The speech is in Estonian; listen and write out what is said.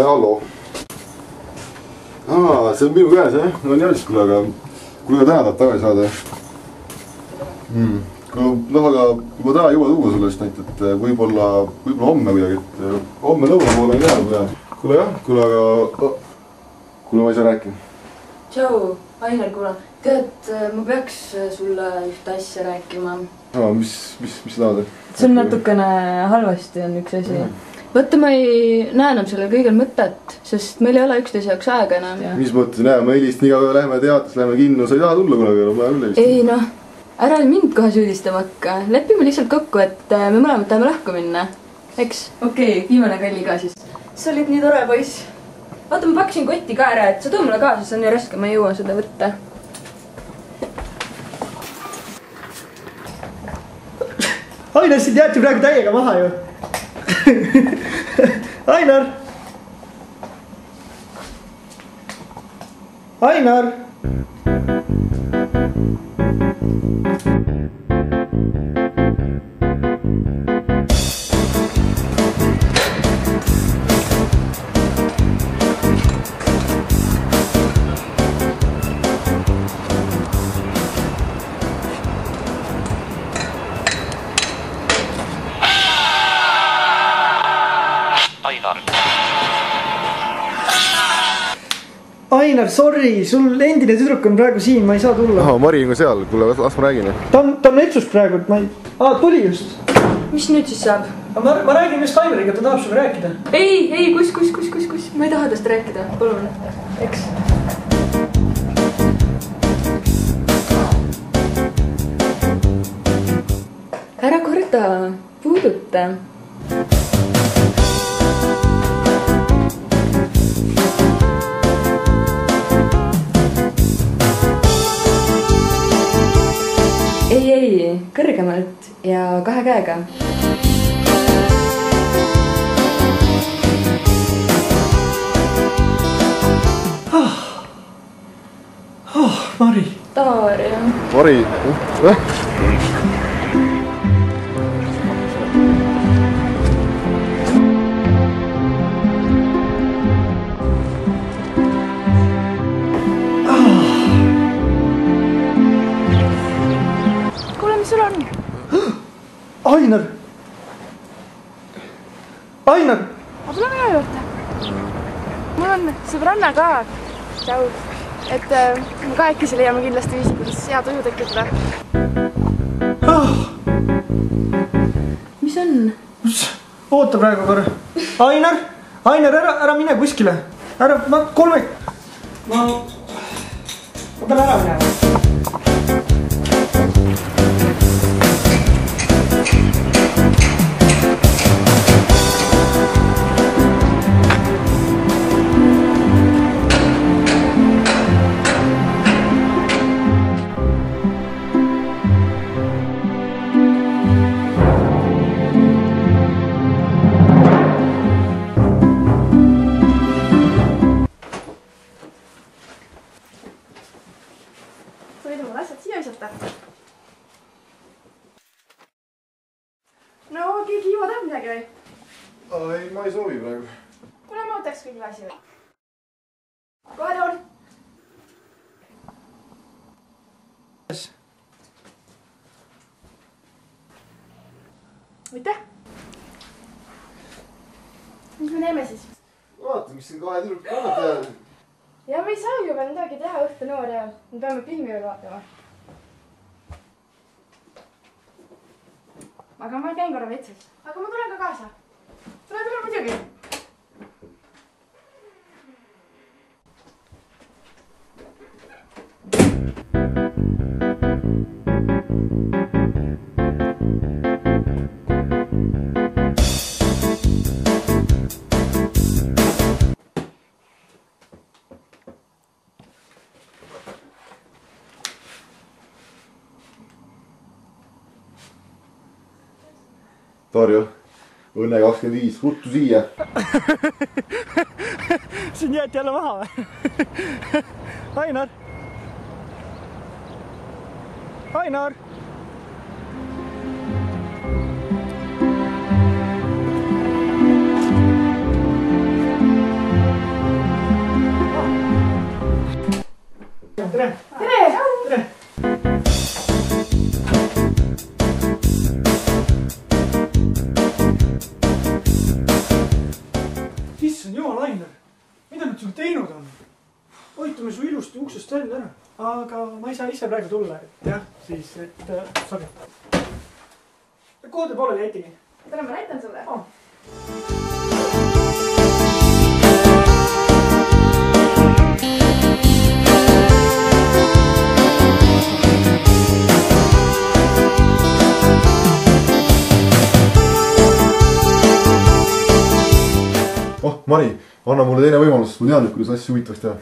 Hallo. See on minu käes, jah? On järsku, aga kuule täna tahab tagasi saada. Aga juba täna juba tuua sellest näit, et võib-olla homme kuidagi, et homme lõuna poole on teha. Kuule jah, kuule ma ei saa rääkida. Tšau, Ainar, kuule. Tead, ma peaks sulle ühte asja rääkima. Mis sa tahad? See on natukene halvasti on üks asi. Võtta, ma ei näe enam sellel kõigel mõtet, sest meil ei ole üksteise jaoks aega enam. Mis mõttes näe, ma helist nii kaua läheme teates, läheme kinno, sa ei taha tulla kunagi, ma küll helist. Ei noh, ära mind kohe süüdistama hakka. Lepime lihtsalt kokku, et me mõlemad tahame lahku minna. Eks? Okei, viimane kalli ka siis. Sa olid nii tore poiss. Vaata, ma paksin kotti ka ära, et sa too mulle kaasa, see on nii raske, ma ei jõua seda võtta. Ainar, sind jäeti praegu täiega maha ju. Ainar! Ainar! Ainar, sorry, sul endine tüdruk on praegu siin, ma ei saa tulla. Mari on ka seal, kuule, las ma räägin. Ta on metsus praegu, et ma ei... tuli just. Mis nüüd siis saab? Ma räägin just Ainariga, ta tahab sulle rääkida. Ei, kus, ma ei taha tast rääkida, palun. Eks. Ära korda, puuduta. Ei, kõrgemalt ja kahe käega. Mari. Taari. Mari. Ainar! Ainar! Ma tule minu juurde. Mul on sõbranna ka. Tšau. Et me kahekesi leiame kindlasti viisi, kuidas hea tuju tekitada. Mis on? Oota praegu korra. Ainar! Ainar, ära mine kuskile. Ära, ma pean ära minema. No, keegi juua tahab midagi või? Ei, ma ei soovi praegu. Kuule, ma võtaks kõigi asi või? Kohe toon. Aitäh. Mis me teeme siis? Vaata, mis siin kahe tüdruk kannab teha. Ja me ei saa ju veel midagi teha õhtu noor ja me peame filmi veel vaatama. Aga ma käin korra vetsus. Aga ma tulen ka kaasa. Tule muidugi. Tarjo, õnne 25, ruttu siia. Siin jäeti jälle maha või? Ainar! Ainar! issand jumal, Ainar. Mida nad sulle teinud on? Hoitame su ilusti uksest välja ära. Aga ma ei saa ise praegu tulla, et jah, siis, et sorry. Kuhu te pooleli jäitigi? täna ma näitan sulle. Mari, anna mulle teine võimalus, ma tean, kuidas asju huvitavaks teha.